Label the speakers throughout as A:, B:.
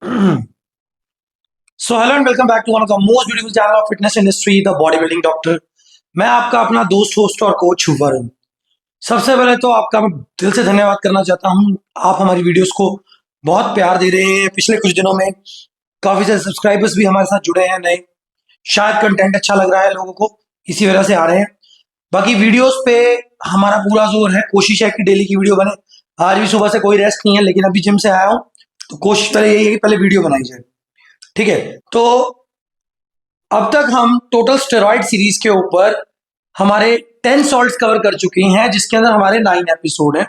A: So hello and welcome back to one of the most beautiful channel of fitness industry, the body building doctor. मैं आपका अपना दोस्त, host और coach Varun. सबसे पहले तो आपका मैं दिल से धन्यवाद करना चाहता हूं। आप हमारी वीडियोस को बहुत प्यार दे रहे हैं। पिछले कुछ दिनों में काफी सारे सब्सक्राइबर्स भी हमारे साथ जुड़े हैं नए। शायद कंटेंट अच्छा लग रहा है लोगों को, इसी वजह से आ रहे हैं। बाकी वीडियोस पे हमारा पूरा जोर है, कोशिश है कि डेली की वीडियो बने। आज भी सुबह से कोई रेस्ट नहीं है, लेकिन अभी जिम से आया हूँ तो कोशिश पहले यही है कि पहले वीडियो बनाई जाए। ठीक है, तो अब तक हम टोटल स्टेरॉइड सीरीज के ऊपर हमारे 10 सॉल्ट्स कवर कर चुके हैं, जिसके अंदर हमारे 9 एपिसोड हैं।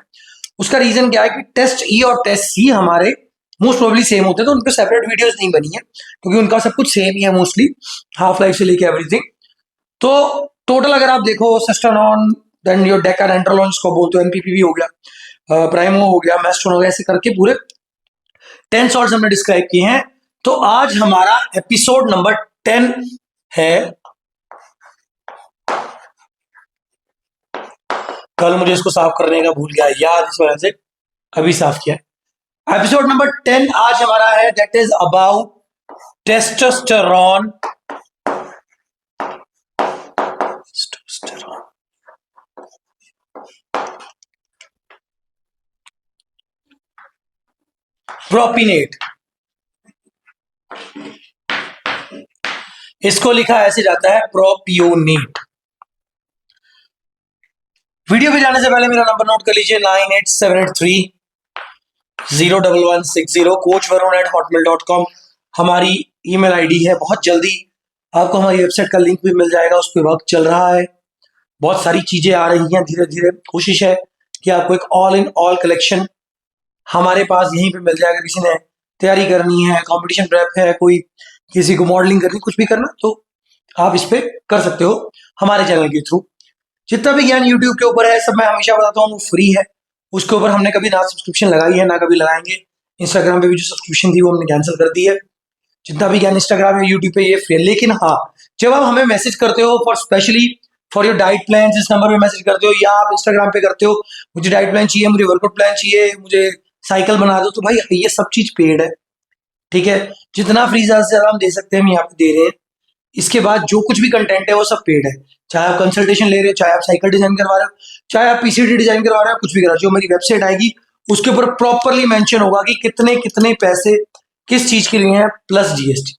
A: उसका रीजन क्या है कि टेस्ट ई और टेस्ट सी हमारे मोस्ट प्रोबेबली सेम होते हैं, तो उनके सेपरेट वीडियोस नहीं बनी है क्योंकि उनका सब कुछ सेम ही है मोस्टली, हाफ लाइफ से लेके एवरीथिंग। तो टोटल अगर आप देखो, सेस्टानॉन, देन योर डेकाडेंड्रोन को बोलते हो, एनपीपी हो गया, प्राइमो हो गया, मेस्टोन हो गया, ऐसे करके पूरे 10 सॉल्ट्स हमने डिस्क्राइब किए हैं। तो आज हमारा एपिसोड नंबर 10 है। कल मुझे इसको साफ करने का भूल गया याद, इस वजह से अभी साफ किया। एपिसोड नंबर 10 आज हमारा है, दैट इज अबाउट टेस्टोस्टेरोन। प्रोपिनेट, इसको लिखा ऐसे जाता है प्रोपियोनेट। वीडियो पे जाने से पहले मेरा नंबर नोट कर लीजिए, 9878301160, coachvarun@hotmail.com हमारी ईमेल आईडी है। बहुत जल्दी आपको हमारी वेबसाइट का लिंक भी मिल जाएगा, उस पर वर्क चल रहा है, बहुत सारी चीजें आ रही हैं धीरे धीरे। कोशिश है कि आपको एक ऑल इन ऑल कलेक्शन हमारे पास यहीं पे मिल जाएगा। किसी ने तैयारी करनी है, कंपटीशन प्रेप है, कोई किसी को मॉडलिंग करनी, कुछ भी करना, तो आप इस पे कर सकते हो हमारे चैनल के थ्रू। जितना भी ज्ञान यूट्यूब के ऊपर है, सब मैं हमेशा बताता हूँ वो फ्री है। उसके ऊपर हमने कभी ना सब्सक्रिप्शन लगाई है ना कभी लगाएंगे। इंस्टाग्राम पे भी जो सब्सक्रिप्शन थी वो हमने कैंसिल कर दी है। जितना भी ज्ञान इंस्टाग्राम या यूट्यूब पे ये फ्री है। लेकिन हाँ, जब आप हमें मैसेज करते हो for specially for your diet plan, इस नंबर पे मैसेज करते हो या आप इंस्टाग्राम पे करते हो, मुझे डाइट प्लान चाहिए, मुझे वर्कआउट प्लान चाहिए, मुझे साइकिल बना दो, तो भाई ये सब चीज पेड है। ठीक है, जितना फ्री ज्यादा से ज्यादा हम दे सकते हैं हम यहाँ पे दे रहे हैं। इसके बाद जो कुछ भी कंटेंट है वो सब पेड है। चाहे आप कंसल्टेशन ले रहे हो, चाहे आप साइकिल डिजाइन करवा रहे हो, चाहे आप पीसीडी डिजाइन करवा रहे हो, कुछ भी करा, जो मेरी वेबसाइट आएगी उसके ऊपर प्रॉपरली मेंशन होगा कि कितने कितने पैसे किस चीज के लिए हैं, plus GST.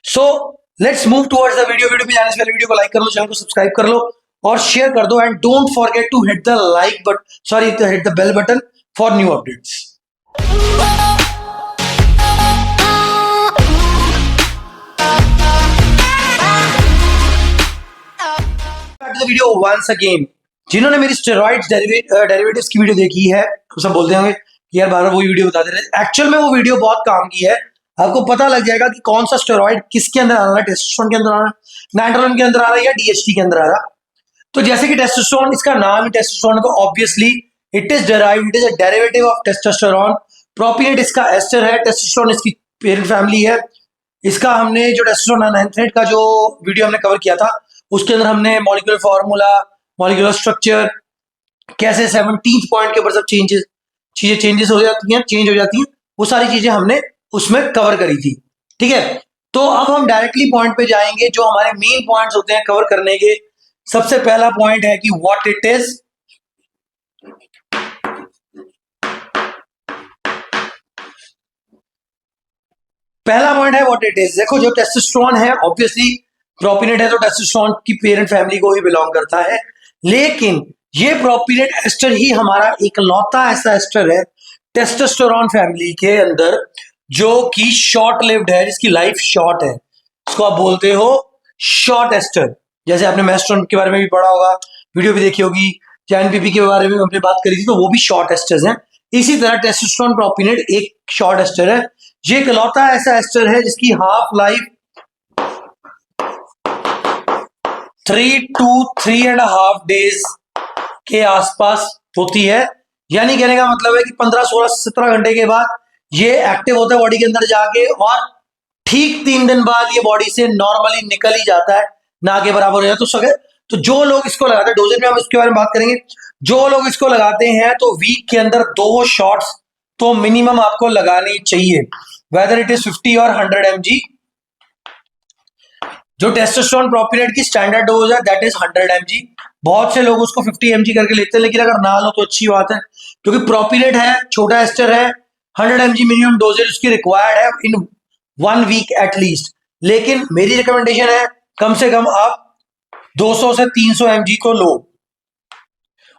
A: So let's move towards the video. Video पे जाने से पहले वीडियो को लाइक कर लो, चैनल को सब्सक्राइब कर लो और शेयर कर दो, and don't forget to hit the like but sorry hit the bell button for new updates. Video once again, जिन्होंने मेरी स्टेरॉइड्स डेरिवेटिव्स की वीडियो देखी है तो सब बोलते होंगे कि यार बार बार वही वीडियो बता दे रहे। एक्चुअल में वो वीडियो बहुत काम की है। आपको पता लग जाएगा कि कौन सा स्टेरॉइड किसके अंदर आ रहा है, टेस्टोस्टेरोन के अंदर आ रहा है, नाइट्रोजन के अंदर आ रहा है या डीएचटी के अंदर आ रहा है। तो जैसे कि टेस्टोस्टेरोन, इसका नाम ही टेस्टोस्टेरोन, तो obviously it is derived, it is a derivative of testosterone. प्रोपिनेट इसका एस्टर है, टेस्टोस्टेरोन इसकी पेरेंट फैमिली है। इसका हमने जो टेस्टोस्टेरोन एनाथ्रेट का जो वीडियो हमने कवर किया था उसके अंदर हमने मॉलिक्यूलर फार्मूला, मॉलिक्यूलर स्ट्रक्चर, कैसे 17th पॉइंट के ऊपर सब चीजें चेंजेस हो जाती हैं, चेंज हो जाती हैं, वो सारी चीजें हमने उसमें कवर करी थी। ठीक है, तो अब हम डायरेक्टली पॉइंट पे जाएंगे जो हमारे मेन पॉइंट्स होते हैं कवर करने के। सबसे पहला पॉइंट है कि व्हाट इट इज। पहला पॉइंट है व्हाट इट इज। देखो, जो टेस्टोस्टेरोन है ऑब्वियसली प्रोपिनेट है तो टेस्टोस्टेरोन की पेरेंट फैमिली को ही बिलोंग करता है, लेकिन ये प्रोपिनेट एस्टर ही हमारा इकलौता ऐसा एस्टर है टेस्टोस्टेरोन फैमिली के अंदर जो कि शॉर्ट लिव्ड है, जिसकी लाइफ शॉर्ट है। इसको आप बोलते हो शॉर्ट एस्टर। जैसे आपने मेस्टोन के बारे में भी पढ़ा होगा, वीडियो भी देखी होगी, या एनपीपी के बारे में हमने बात करी थी, तो वो भी शॉर्ट एस्टर्स हैं। इसी तरह टेस्टोस्टेरोन प्रोपिनेट एक शॉर्ट एस्टर है। ये इकलौता ऐसा एस्टर है जिसकी हाफ लाइफ 3 to 3.5 डेज के आसपास होती है। यानी कहने का मतलब है कि 15, 16, 17 घंटे के बाद ये एक्टिव होता है बॉडी के अंदर जाके, और ठीक 3 दिन बाद ये बॉडी से नॉर्मली निकल ही जाता है, ना के बराबर हो जाता है। तो जो लोग इसको लगाते हैं, डोजेज में हम इसके बारे में बात करेंगे, जो लोग इसको लगाते हैं तो वीक के अंदर 2 शॉट्स तो मिनिमम आपको लगानी चाहिए। वेदर इट इज 50 और 100 mg। जो टेस्टोस्टेरोन प्रोपिनेट की स्टैंडर्ड डोज है दैट इज 100 mg। बहुत से लोग उसको 50 mg करके लेते हैं, लेकिन अगर ना लो तो अच्छी बात है, क्योंकि प्रोपिनेट है, छोटा एस्टर है, 100 mg मिनिमम डोजेज उसकी रिक्वायर्ड है इन 1 वीक एटलीस्ट। लेकिन मेरी रिकमेंडेशन है कम से कम आप 200 से 300 mg तो लो।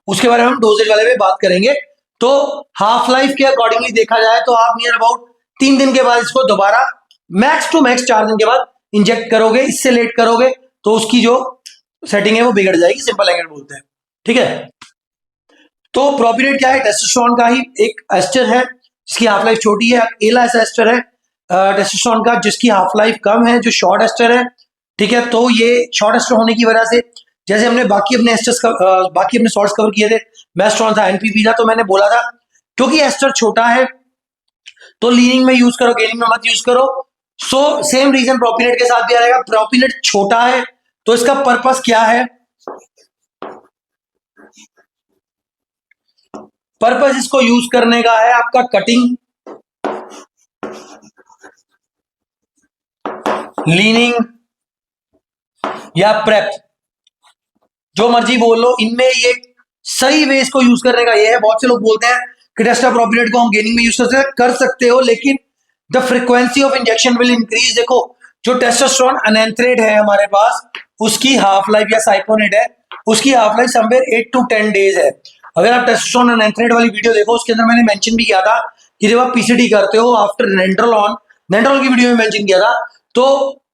A: उसके बारे में हम डोजेज वाले में बात करेंगे। तो हाफ लाइफ के अकॉर्डिंगली देखा जाए तो आप नियर अबाउट 3 दिन के बाद इसको दोबारा मैक्स टू मैक्स 4 दिन के बाद इंजेक्ट करोगे। इससे लेट करोगे तो उसकी जो सेटिंग है वो बिगड़ जाएगी, सिंपल लैंग्वेज बोलते हैं, ठीक है। तो प्रोपिनेट क्या है? टेस्टोस्टेरोन का ही एक एस्टर है जिसकी हाफ लाइफ छोटी है। एला ऐसा एस्टर है टेस्टोस्टेरोन का जिसकी हाफ लाइफ कम है, जो शॉर्ट एस्टर है, ठीक है। तो ये शॉर्ट एस्टर होने की वजह से, जैसे हमने बाकी अपने एस्टर्स बाकी अपने सॉल्ट्स कवर किए थे, मेस्ट्रॉन था, एनपीपी था, तो मैंने बोला था क्योंकि एस्टर छोटा है तो लीनिंग में यूज करो, गेनिंग में मत यूज करो। सो सेम रीजन प्रोपिनेट के साथ भी आ जाएगा। प्रोपिनेट छोटा है तो इसका पर्पस क्या है? पर्पस इसको यूज करने का है आपका कटिंग, लीनिंग या प्रेप, जो मर्जी बोल लो। इनमें ये सही वे इसको यूज करने का ये है। बहुत से लोग बोलते हैं कि टेस्टा प्रोपिनेट को हम गेनिंग में यूज कर सकते हो, लेकिन the frequency of injection will increase. देखो, जो टेस्टोस्टेरोन अनैंथ्रेट है हमारे पास, उसकी हाफ लाइफ या साइपोनेट है, उसकी half life somewhere 8 to 10 days है। अगर आप टेस्टोस्टेरोन अनैंथ्रेट वाली वीडियो देखो, उसके अंदर मैंने मेंशन भी किया था कि जब आप पीसीटी करते हो आफ्टर नेंड्रोलॉन की वीडियो में मेंशन किया था, तो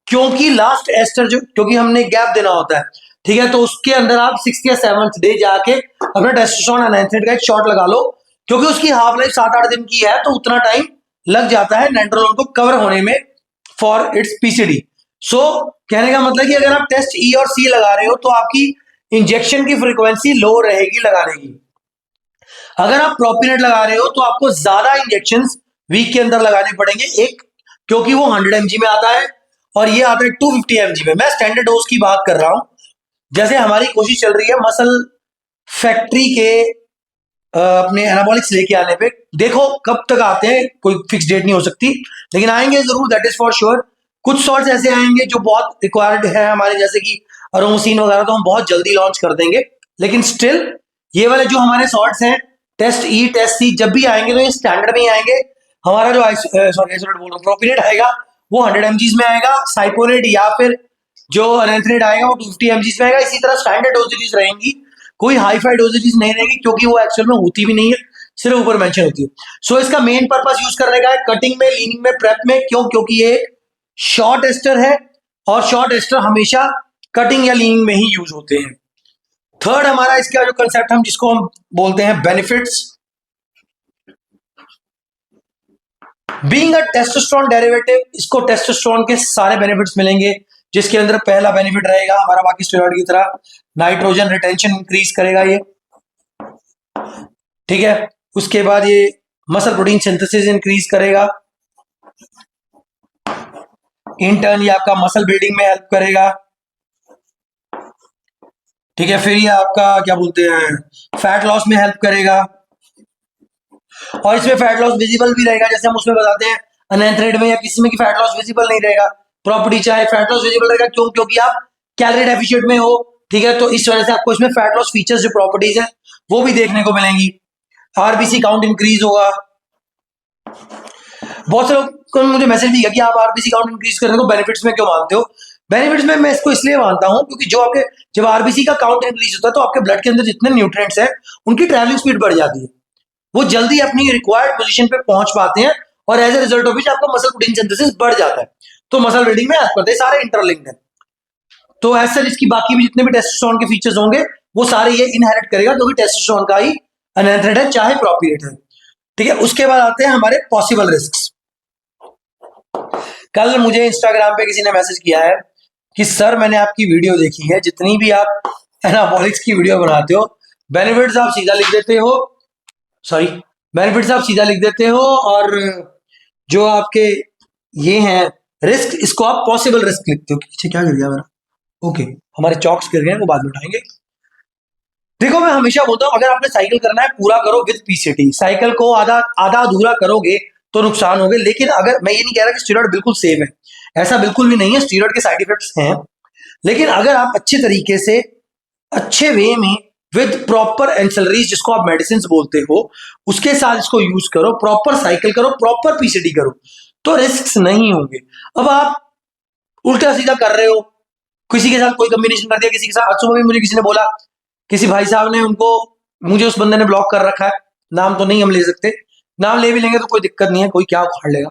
A: क्योंकि लास्ट एस्टर जो, क्योंकि हमने गैप देना होता है, ठीक है, तो उसके अंदर आप 6th या 7th डे जाके अपना टेस्टोस्टेरोन अनैंथ्रेट का एक शॉट लगा लो, क्योंकि उसकी हाफ लाइफ 7-8 दिन की है, तो उतना टाइम लग जाता है नेंड्रोलॉन को कवर होने में फॉर इट्स पीसीडी। सो कहने का मतलब कि अगर आप टेस्ट ई और सी लगा रहे हो तो आपकी इंजेक्शन की फ्रीक्वेंसी लो रहेगी लगाने की। अगर आप प्रोपिनेट लगा रहे हो तो आपको ज्यादा इंजेक्शंस वीक के अंदर लगाने पड़ेंगे, एक क्योंकि वो 100 mg में आता है और ये आता है 250 mg में। मैं स्टैंडर्ड डोज की बात कर रहा हूं। जैसे हमारी कोशिश चल रही है मसल फैक्ट्री के अपने एनाबॉलिक्स लेके आने पे, देखो कब तक आते हैं, कोई फिक्स डेट नहीं हो सकती, लेकिन आएंगे जरूर, दैट इज फॉर श्योर। कुछ सॉल्ट्स ऐसे आएंगे जो बहुत रिक्वायर्ड है हमारे, जैसे कि अरोमोसिन वगैरह, तो हम बहुत जल्दी लॉन्च कर देंगे। लेकिन स्टिल ये वाले जो हमारे सॉल्ट्स हैं, टेस्ट ई टेस्ट सी, जब भी आएंगे तो ये स्टैंडर्ड में ही आएंगे। हमारा जो आइसोलेट बोल रहा हूँ, प्रोपिनेट आएगा वो 100 mg में आएगा, साइपोनेट या फिर जो अनैंथ्रेट आएगा वो 250 mg में आएगा। इसी तरह स्टैंडर्ड डोजेज रहेंगी, कोई हाई फाई डोजेज नहीं रहेगी, क्योंकि वो एक्चुअल में होती भी नहीं है, सिर्फ ऊपर मेंशन होती है। सो इसका मेन पर्पस यूज करने का है कटिंग में, लीनिंग में, प्रेप में। क्यों? क्योंकि ये शॉर्ट एस्टर है और शॉर्ट एस्टर हमेशा कटिंग या लीनिंग में ही यूज होते हैं। थर्ड हमारा इसका जो कंसेप्ट हम जिसको हम बोलते हैं benefits. Being a testosterone derivative, इसको टेस्टोस्टेरोन के सारे बेनिफिट्स मिलेंगे, जिसके अंदर पहला बेनिफिट रहेगा हमारा बाकी स्टेरॉइड की तरह नाइट्रोजन रिटेंशन इंक्रीज करेगा ये, ठीक है। उसके बाद ये मसल प्रोटीन सिंथेसिस इंक्रीज करेगा, इन टर्न ये आपका मसल बिल्डिंग में हेल्प करेगा, ठीक है। फिर ये आपका क्या बोलते हैं फैट लॉस में हेल्प करेगा, और इसमें फैट लॉस विजिबल भी रहेगा, जैसे हम उसमें बताते हैं अनैंथ्रेट में या किसी में कि फैट लॉस विजिबल नहीं रहेगा। प्रॉपर्टी चाहे फैट लॉस विजिबल रहेगा, क्यों? क्योंकि आप कैलोरी डेफिशिएट में हो, ठीक है, तो इस वजह से आपको इसमें फैट लॉस फीचर्स जो प्रॉपर्टीज है वो भी देखने को मिलेंगी। आरबीसी काउंट इंक्रीज होगा। बहुत से लोग मुझे मैसेज भी किया कि आप आरबीसी काउंट इंक्रीज करने को बेनिफिट्स में क्यों मानते हो? बेनिफिट्स में मैं इसको इसलिए मानता हूं क्योंकि जो आपके जब आरबीसी का काउंट इंक्रीज होता है तो आपके ब्लड के अंदर जितने न्यूट्रिएंट्स हैं उनकी ट्रैवलिंग स्पीड बढ़ जाती है, वो जल्दी अपनी रिक्वायर्ड पोजीशन पे पहुंच पाते हैं, और as a result of which आपका मसल प्रोटीन सिंथेसिस बढ़ जाता है, तो मसल बिल्डिंग में हेल्प करते हैं। सारे इंटरलिंक्ड हैं। तो एज सच इसकी बाकी भी जितने भी टेस्टोस्टेरोन के फीचर्स होंगे वो सारे ये इनहेरिट करेगा, क्योंकि टेस्टोस्टेरोन का ही अनैंथ्रेट है चाहे प्रोपिनेट है, ठीक है। उसके बाद आते हैं हमारे पॉसिबल रिस्क। कल मुझे इंस्टाग्राम पे किसी ने मैसेज किया है कि सर मैंने आपकी वीडियो देखी है, जितनी भी आप एनाबॉलिक्स की वीडियो बनाते हो बेनिफिट्स आप सीधा लिख देते हो, बेनिफिट्स आप सीधा लिख देते हो, और जो आपके ये हैं रिस्क, इसको आप पॉसिबल रिस्क लिखते हो। पीछे क्या गिर गया मेरा? ओके, हमारे चॉक्स गिर गए, वो बाद में उठाएंगे। देखो मैं हमेशा बोलता हूं अगर आपने साइकिल करना है पूरा करो विद पीसीटी। साइकिल को आधा अधूरा करोगे तो नुकसान हो गए। लेकिन अगर मैं ये नहीं कह रहा कि स्टेरॉइड बिल्कुल सेफ है, ऐसा बिल्कुल भी नहीं है, स्टेरॉइड के साइड इफेक्ट्स हैं। लेकिन अगर आप अच्छे तरीके से, अच्छे वे में, विद प्रॉपर एंसेलरीज जिसको आप मेडिसिन बोलते हो, उसके साथ इसको यूज करो, प्रॉपर साइकिल करो, प्रॉपर पीसीडी करो, तो रिस्क नहीं होंगे। अब आप उल्टा सीधा कर रहे हो, किसी के साथ कोई कॉम्बिनेशन कर दिया, किसी के साथ। आज सुबह भी मुझे किसी ने बोला, किसी भाई साहब ने, उनको, मुझे उस बंदे ने ब्लॉक कर रखा है, नाम तो नहीं हम ले सकते, नाम ले भी लेंगे तो कोई दिक्कत नहीं है, कोई क्या उखाड़ लेगा,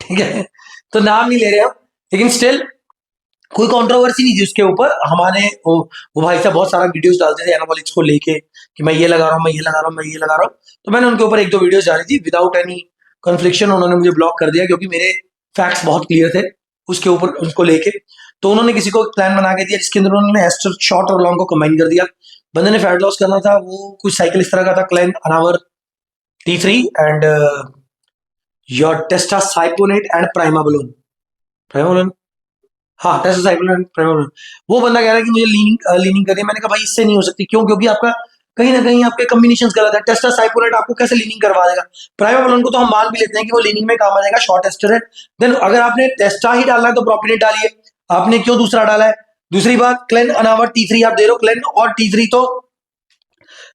A: ठीक है, तो नाम नहीं ले रहे हम, लेकिन स्टिल कोई कंट्रोवर्सी नहीं थी उसके ऊपर। हमारे वो भाई साहब बहुत सारा वीडियोस डालते थे एनाबॉलिक्स को लेके कि मैं ये लगा रहा हूँ, मैं ये लगा रहा हूँ, मैं ये लगा रहा हूँ, तो मैंने उनके ऊपर एक दो वीडियोस डाली थी, विदाउट एनी कन्फ्लिक्शन उन्होंने मुझे ब्लॉक कर दिया, क्योंकि मेरे फैक्ट्स बहुत क्लियर थे उसके ऊपर, उसको लेके। तो उन्होंने किसी को प्लान बना के दिया जिसके अंदर उन्होंने एस्टर शॉर्ट और लॉन्ग को कंबाइन कर दिया। बंदे ने फैट लॉस करना था, वो कुछ साइकिल इस तरह का था, क्लेन अनावर T3 एंड योर टेस्टासाइक्लोनेट एंड प्राइमाबलोन, प्राइमाबलोन, हाँ टेस्टासाइक्लोनेट एंड प्राइमाबलोन। वो बंदा कह रहा है कि मुझे लीनिंग करनी है। मैंने कहा भाई इससे नहीं हो सकती, क्यों? क्योंकि आपका कहीं ना कहीं आपके कॉम्बिनेशन गलत है। टेस्टासाइक्लोनेट आपको कैसे लीनिंग करवा देगा? प्राइमाबलोन को तो हम मान भी लेते हैं कि वो लीनिंग में काम आ जाएगा, शॉर्ट एस्टर है। देन अगर आपने टेस्टा ही डालना है तो प्रोपिनेट डालिए, आपने क्यों दूसरा डाला है? दूसरी बात, क्लेन अनावर T3 आप दे रहे हो, क्लेन और T3 तो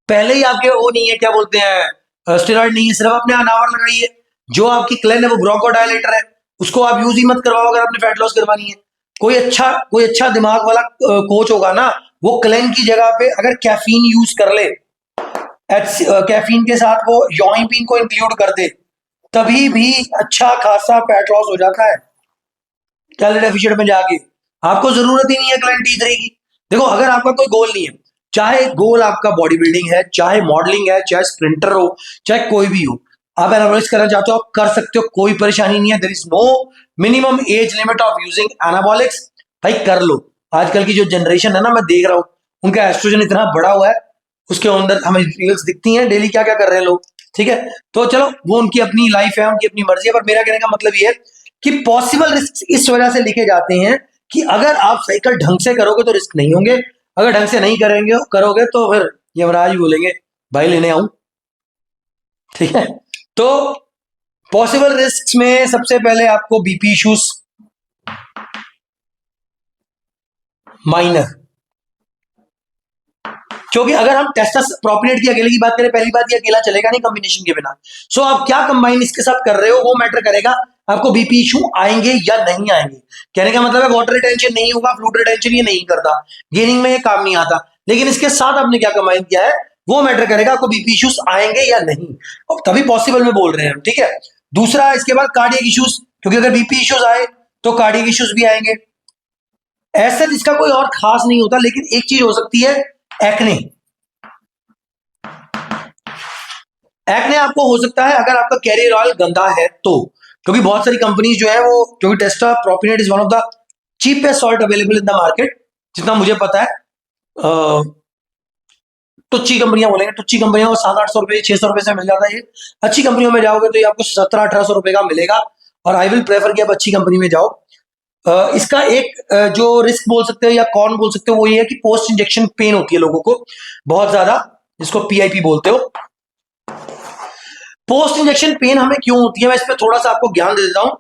A: पहले ही आपके वो नहीं है, क्या बोलते हैं, स्टेरॉइड नहीं है, सिर्फ आपने अनावर लगाई है। जो आपकी क्लेन है वो ब्रोंकोडायलेटर है, उसको आप यूज ही मत करवाओ अगर आपने फैट लॉस करवानी है। कोई अच्छा दिमाग वाला कोच होगा ना, वो क्लेन की जगह पे अगर कैफीन यूज कर ले, कैफीन के साथ वो योइपिन को इंक्लूड कर दे, तभी भी अच्छा खासा फैट लॉस हो जाता है कैलोरी डेफिशिएंट में जाके। आपको जरूरत ही नहीं है क्लेन T3 की। देखो, अगर आपका कोई गोल नहीं है, चाहे गोल आपका बॉडी बिल्डिंग है, चाहे मॉडलिंग है, चाहे स्प्रिंटर हो, चाहे कोई भी हो, आप एनाबॉलिक्स करना चाहते हो, आप कर सकते हो, कोई परेशानी नहीं है। There is no minimum age limit of using anabolics. भाई कर लो। आजकल की जो जनरेशन है ना, मैं देख रहा हूं, उनका एस्ट्रोजन इतना बढ़ा हुआ है, उसके अंदर हमें रील्स दिखती हैं डेली, क्या क्या कर रहे हैं लोग, ठीक है। तो चलो, वो उनकी अपनी लाइफ है, उनकी अपनी मर्जी है, पर मेरा कहने का मतलब ये है कि पॉसिबल रिस्क इस वजह से लिखे जाते हैं कि अगर आप साइकिल ढंग से करोगे तो रिस्क नहीं होंगे, अगर ढंग से नहीं करोगे तो फिर यमराज बोलेंगे भाई लेने आऊं, ठीक है। तो पॉसिबल रिस्क में सबसे पहले आपको बीपी इश्यूज माइनर, क्योंकि अगर हम टेस्टस प्रोपिनेट की अकेले की बात करें, पहली बात ये अकेला चलेगा नहीं कॉम्बिनेशन के बिना। सो आप क्या कंबाइन इसके साथ कर रहे हो वो मैटर करेगा, आपको बीपी इशू आएंगे या नहीं आएंगे। कहने का मतलब है वाटर रिटेंशन नहीं होगा, फ्लूइड रिटेंशन ये नहीं करता, गेनिंग में ये काम नहीं आता, लेकिन इसके साथ आपने क्या कंबाइन किया है वो मैटर करेगा, आपको बीपी इश्यूज आएंगे या नहीं, और तभी पॉसिबल में बोल रहे हैं हम, ठीक है। दूसरा, इसके बाद कार्डियक इश्यूज, क्योंकि अगर बीपी इश्यूज आए तो कार्डियक इश्यूज भी आएंगे। ऐसा इसका कोई और खास नहीं होता, लेकिन एक चीज हो सकती है, एक्ने। एक्ने आपको हो सकता है अगर आपका कैरियर ऑयल गंदा है तो, क्योंकि बहुत सारी कंपनीज जो है वो, क्योंकि testo propionate is one of the cheapest salt available in the market, जितना मुझे पता है। टुच्ची कंपनियां बोलेंगे, टुच्ची कंपनियां को 700-800 रुपए 600 रुपए से मिल जाता है। ये अच्छी कंपनियों में जाओगे तो ये आपको 1700-1800 रुपए का मिलेगा, और आई विल प्रेफर कि आप अच्छी कंपनी में जाओ। इसका एक जो रिस्क बोल सकते हो या कौन बोल सकते हो वो ये है कि पोस्ट इंजेक्शन पेन होती है लोगों को बहुत ज्यादा, जिसको PIP बोलते हो। पोस्ट इंजेक्शन पेन हमें क्यों होती है, मैं इस पर थोड़ा सा आपको ज्ञान दे देता हूं,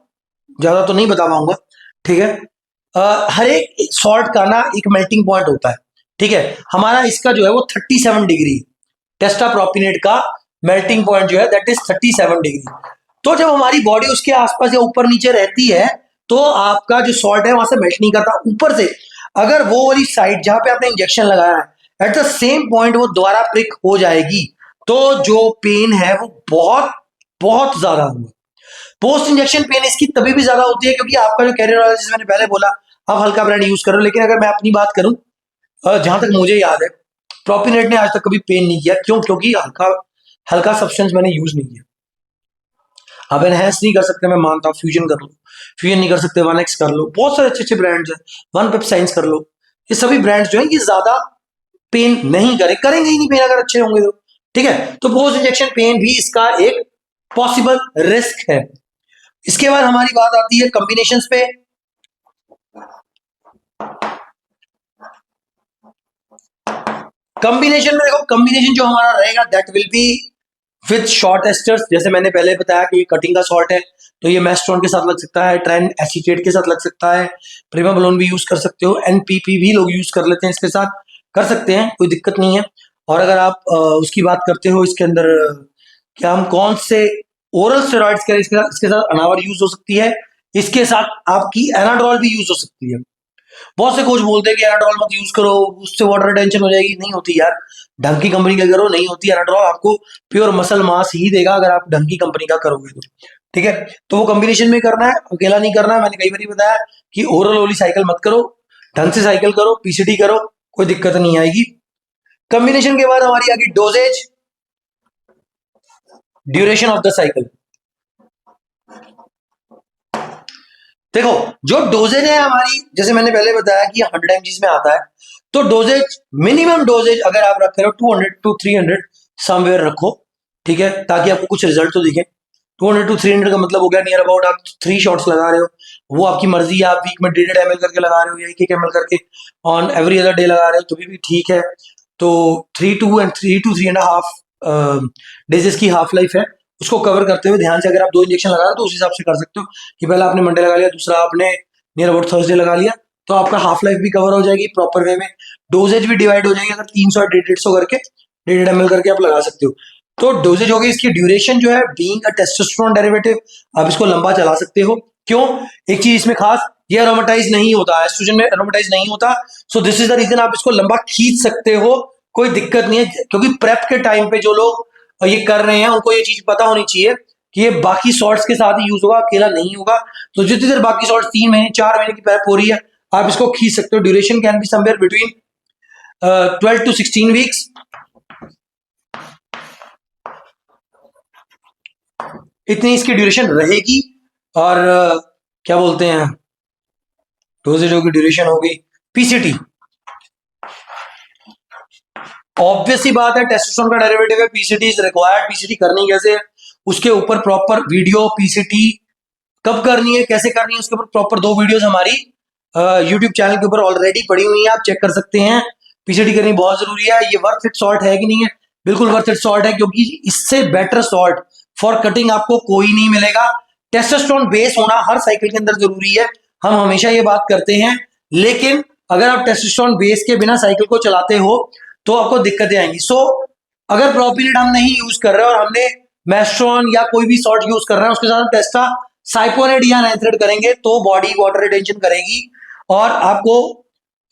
A: ज्यादा तो नहीं बता पाऊंगा, ठीक है। हर एक सॉल्ट का ना एक मेल्टिंग पॉइंट होता है, ठीक है। हमारा इसका जो है वो 37 डिग्री, टेस्टा प्रोपिनेट का मेल्टिंग पॉइंट जो है दैट इज 37 डिग्री। तो जब हमारी बॉडी उसके आसपास या ऊपर नीचे रहती है तो आपका जो सॉल्ट है वहां से मेल्ट नहीं करता। ऊपर से अगर वो वाली साइड जहां पे आपने इंजेक्शन लगाया है एट द सेम पॉइंट वो दोबारा प्रिक हो जाएगी, तो जो पेन है वो बहुत बहुत ज्यादा होगा। पोस्ट इंजेक्शन पेन इसकी तभी भी ज्यादा होती है क्योंकि आपका जो कैरियर ऑयल, जैसे मैंने पहले बोला, आप हल्का ब्रांड यूज करो, लेकिन अगर मैं अपनी बात करूं, जहां तक मुझे याद है, प्रोपिनेट ने आज तक कभी पेन नहीं किया। क्यों? क्योंकि हल्का हल्का सब्सटेंस मैंने यूज नहीं किया। आप एनहेंस नहीं कर सकते, मैं मानता हूँ, फ्यूजन कर लो, फ्यूजन नहीं कर सकते 1X कर लो, बहुत सारे अच्छे अच्छे ब्रांड्स हैं, 1 पेप्साइंस कर लो, ये सभी ब्रांड्स जो है ये ज्यादा पेन नहीं करेंगे ही नहीं पेन अगर अच्छे होंगे तो, ठीक है। तो पोस्ट इंजेक्शन पेन भी इसका एक पॉसिबल रिस्क है। इसके बाद हमारी बात आती है कॉम्बिनेशंस पे। कॉम्बिनेशन में देखो, कॉम्बिनेशन जो हमारा रहेगा that will be with short asters, जैसे मैंने पहले बताया कि ये कटिंग का सॉल्ट है, तो ये मेस्ट्रॉन के साथ लग सकता है, ट्राइन एसीटेट के साथ लग सकता है, प्रिमाबलोन भी यूज कर सकते हो, एनपीपी भी लोग यूज कर लेते हैं, इसके साथ कर सकते हैं, कोई दिक्कत नहीं है। और अगर आप उसकी बात करते हो इसके अंदर क्या हम कौन से ओरल स्टेरॉइड्स करें, इसके साथ अनावर यूज हो सकती है, इसके साथ आपकी एनाड्रॉल भी यूज हो सकती है। बहुत से कोच बोलते हैं कि एनाड्रॉल मत यूज करो, उससे वाटर रिटेंशन हो जाएगी, नहीं होती यार, ढंग की कंपनी का करो, नहीं होती। एनाड्रॉल आपको प्योर मसल मास ही देगा अगर आप ढंग की कंपनी का करोगे तो, ठीक है। तो वो कॉम्बिनेशन में करना है, अकेला नहीं करना है। मैंने कई बार बताया कि ओरल ओली साइकिल मत करो, ढंग से साइकिल करो, पीसीटी करो, कोई दिक्कत नहीं आएगी। कॉम्बिनेशन के बाद हमारी आगे doses, duration of the cycle. देखो जो डोजेज है हमारी, जैसे मैंने पहले बताया कि 100 mg में आता है, तो डोजेज, मिनिमम डोजेज अगर आप रख रहे हो 200 to 300 समवेयर रखो, ठीक है, ताकि आपको कुछ रिजल्ट तो दिखे। 200 to 300 का मतलब हो गया नियर अबाउट आप 3 शॉट्स लगा रहे हो, वो आपकी मर्जी है, आप वीक में 1.5 ml करके लगा रहे हो या 1 ml करके ऑन एवरी अदर डे लगा रहे हो तो भी ठीक है। तो 3 to 3.5 डेज इसकी हाफ लाइफ है, उसको कवर करते हुए ध्यान से अगर आप 2 इंजेक्शन लगा रहे हो तो उस हिसाब से कर सकते हो कि पहला आपने मंडे लगा लिया, दूसरा आपने नियर अबाउट थर्सडे लगा लिया, तो आपका हाफ लाइफ भी कवर हो जाएगी प्रॉपर वे में, डोजेज भी डिवाइड हो जाएगी। अगर 300 150 करके 1.5 ml करके आप लगा सकते हो, तो डोजेज हो गई। इसकी ड्यूरेशन जो है, बीइंग अ टेस्टोस्टेरोन डेरिवेटिव, आप इसको लंबा चला सकते हो। क्यों? एक चीज इसमें खास, ये एरोमेटाइज नहीं होता, एस्ट्रोजन में एरोमेटाइज नहीं होता, so this is the reason आप इसको लंबा खींच सकते हो, कोई दिक्कत नहीं है। क्योंकि प्रेप के टाइम पे जो लोग ये कर रहे हैं उनको ये चीज पता होनी चाहिए कि ये बाकी सॉल्ट्स के साथ ही यूज होगा, अकेला नहीं होगा। तो जितनी देर बाकी सॉल्ट 3 महीने 4 महीने की प्रेप हो रही है, आप इसको खींच सकते हो। Duration can be somewhere between 12 to 16 weeks. इतनी इसकी ड्यूरेशन रहेगी। और क्या बोलते हैं, डोजेज होगी, ड्यूरेशन होगी, पीसीटी ऑब्वियस ही बात है, टेस्टोस्टेरोन का डेरिवेटिव है, पीसीटी इज रिक्वायर्ड। पीसीटी करनी कैसे है, उसके ऊपर प्रॉपर वीडियो, पीसीटी कब करनी है, कैसे करनी है, उसके ऊपर प्रॉपर 2 वीडियोस हमारी यूट्यूब चैनल के ऊपर ऑलरेडी पड़ी हुई है, आप चेक कर सकते हैं। पीसीटी करनी बहुत जरूरी है। ये वर्थ इट सॉल्ट है कि नहीं है? बिल्कुल वर्थ इट सॉल्ट है, क्योंकि इससे बेटर सॉल्ट फॉर कटिंग आपको कोई नहीं मिलेगा। टेस्टोस्टेरोन बेस होना हर साइकिल के अंदर जरूरी है, हम हमेशा ये बात करते हैं, लेकिन अगर आप टेस्टोस्टेरोन बेस के बिना साइकिल को चलाते हो तो आपको दिक्कतें आएंगी। सो अगर प्रोपिनेट हम नहीं यूज कर रहे और हमने मेस्ट्रॉन या कोई भी सॉल्ट यूज कर रहे हैं, उसके साथ टेस्टा साइपोनेट या नाइट्रेट करेंगे तो बॉडी वाटर रिटेंशन करेगी और आपको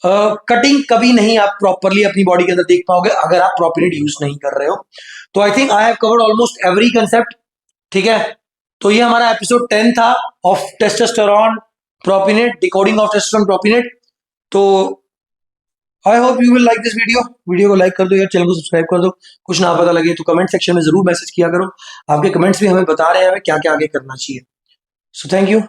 A: कटिंग कभी नहीं आप प्रॉपरली अपनी बॉडी के अंदर देख पाओगे अगर आप प्रोपिनेट यूज नहीं कर रहे हो। तो I think I have covered almost every concept, ठीक है। तो ये हमारा एपिसोड 10 था of testosterone propionate, decoding of testosterone propionate. तो I hope you will like this video को लाइक कर दो यार, चैनल को सब्सक्राइब कर दो। कुछ ना पता लगे तो कमेंट सेक्शन में जरूर मैसेज किया करो, आपके कमेंट्स भी हमें बता रहे हैं हमें क्या क्या आगे करना चाहिए। So thank you.